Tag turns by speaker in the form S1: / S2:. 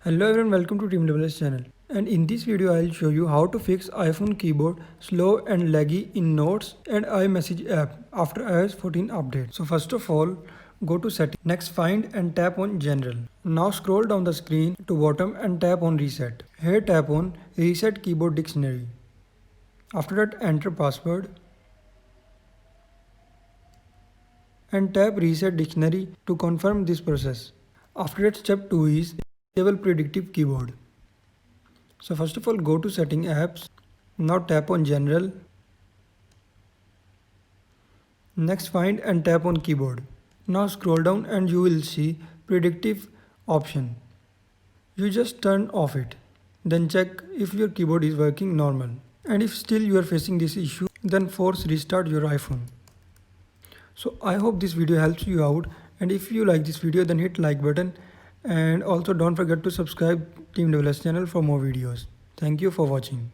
S1: Hello everyone, welcome to Team WS channel. And in this video I'll show you how to fix iPhone keyboard slow and laggy in Notes and iMessage app after iOS 14 update. So first of all, go to Settings. Next find and tap on General. Now scroll down the screen to bottom and tap on Reset. Here tap on Reset Keyboard Dictionary. After that enter password and tap Reset Dictionary to confirm this process. After that step 2 is Enable Predictive Keyboard. So first of all go to Setting Apps. Now tap on General. Next find and tap on Keyboard. Now scroll down and you will see Predictive option. You just turn off it. Then check if your keyboard is working normal. And if still you are facing this issue, then force restart your iPhone. So I hope this video helps you out, and if you like this video then hit like button, and also don't forget to subscribe Team WS channel for more videos. Thank you for watching.